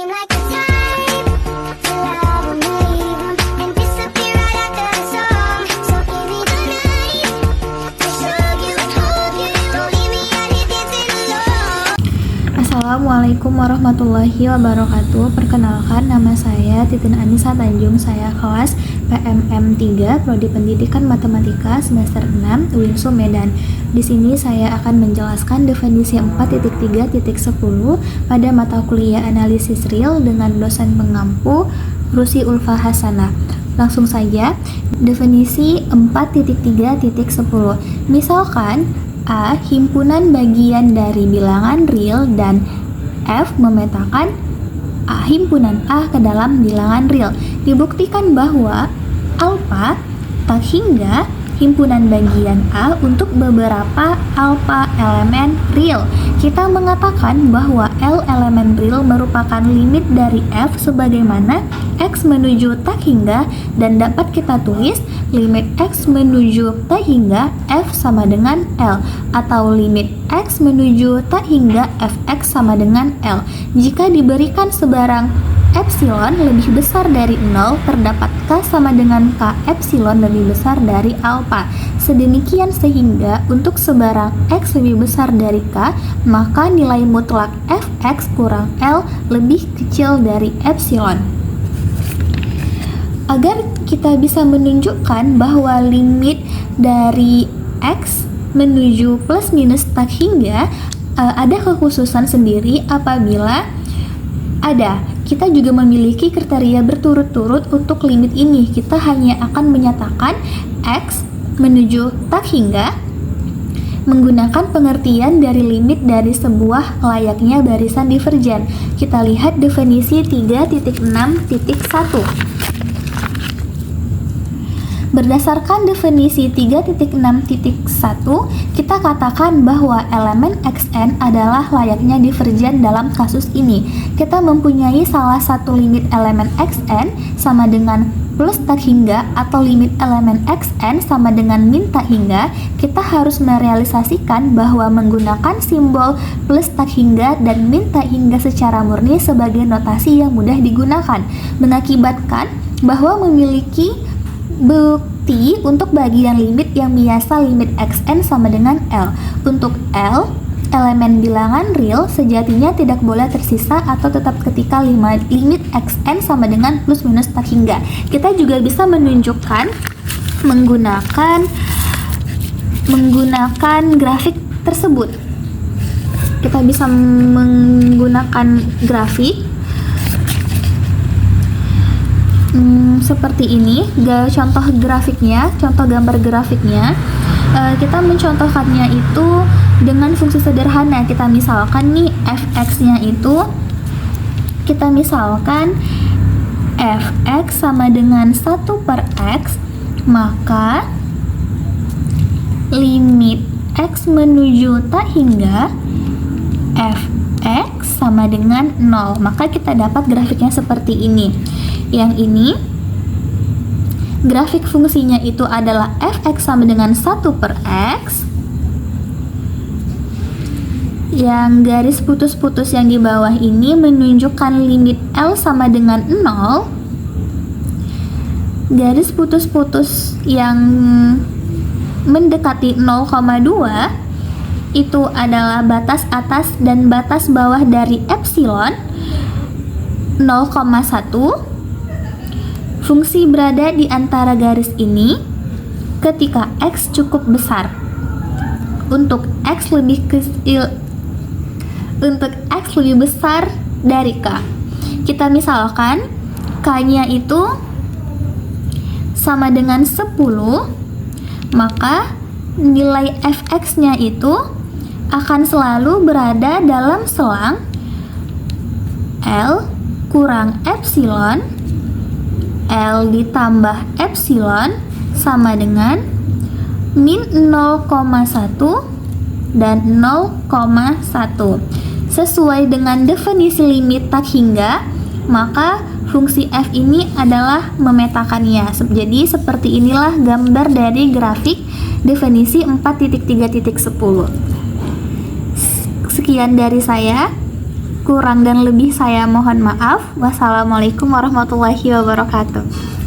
seem like the type to love 'em, leave 'em, and disappear right after the song. So give me the night to show you, hold you, don't leave me out here dancing alone. Assalamualaikum warahmatullahi wabarakatuh. Perkenalkan, nama saya Titin Anissa Tanjung. Saya kelas PMM 3 Prodi Pendidikan Matematika semester 6 UINSU Medan. Di sini saya akan menjelaskan definisi 4.3.10 pada mata kuliah analisis real dengan dosen pengampu Rusi Ulfa Hasanah. Langsung saja, definisi 4.3.10. Misalkan A. Himpunan bagian dari bilangan real dan F. Memetakan himpunan A ke dalam bilangan real. Dibuktikan bahwa alfa tak hingga himpunan bagian A untuk beberapa alfa elemen real. Kita mengatakan bahwa L elemen real merupakan limit dari F sebagaimana X menuju tak hingga, dan dapat kita tulis limit X menuju tak hingga F sama dengan L, atau limit X menuju tak hingga Fx sama dengan L. Jika diberikan sebarang epsilon lebih besar dari 0, terdapat K sama dengan K epsilon lebih besar dari alfa. Sedemikian sehingga untuk sebarang X lebih besar dari K, maka nilai mutlak Fx kurang L lebih kecil dari epsilon. Agar kita bisa menunjukkan bahwa limit dari X menuju plus minus tak hingga ada kekhususan sendiri apabila kita juga memiliki kriteria berturut-turut untuk limit ini. Kita hanya akan menyatakan X menuju tak hingga menggunakan pengertian dari limit dari sebuah layaknya barisan divergen. Kita lihat definisi 3.6.1. Berdasarkan definisi 3.6.1, kita katakan bahwa elemen Xn adalah layaknya divergen dalam kasus ini. Kita mempunyai salah satu limit elemen Xn sama dengan plus tak hingga atau limit elemen Xn sama dengan min tak hingga. Kita harus merealisasikan bahwa menggunakan simbol plus tak hingga dan min tak hingga secara murni sebagai notasi yang mudah digunakan, mengakibatkan bahwa memiliki bukti untuk bagian limit yang biasa limit Xn sama dengan L. Untuk L, elemen bilangan real sejatinya tidak boleh tersisa atau tetap ketika limit Xn sama dengan plus minus tak hingga. Kita juga bisa menunjukkan menggunakan grafik tersebut. Kita bisa menggunakan grafik seperti ini, contoh gambar grafiknya. Kita mencontohkannya itu dengan fungsi sederhana. Kita misalkan nih fx-nya itu, kita misalkan fx sama dengan 1/x, maka limit x menuju tak hingga fx sama dengan 0. Maka kita dapat grafiknya seperti ini. Yang ini grafik fungsinya itu adalah fx sama dengan 1/x. Yang garis putus-putus yang di bawah ini menunjukkan limit L sama dengan 0. Garis putus-putus yang mendekati 0,2 itu adalah batas atas dan batas bawah dari epsilon 0,1. Fungsi berada di antara garis ini ketika X cukup besar. Untuk X lebih besar dari K, kita misalkan K-nya itu sama dengan 10, maka nilai fx-nya itu akan selalu berada dalam selang L kurang epsilon, L ditambah epsilon sama dengan min 0,1 dan 0,1. Sesuai dengan definisi limit tak hingga, maka fungsi f ini adalah memetakannya. Jadi seperti inilah gambar dari grafik definisi 4.3.10. Sekian dari saya. Kurang dan lebih saya mohon maaf. Wassalamualaikum warahmatullahi wabarakatuh.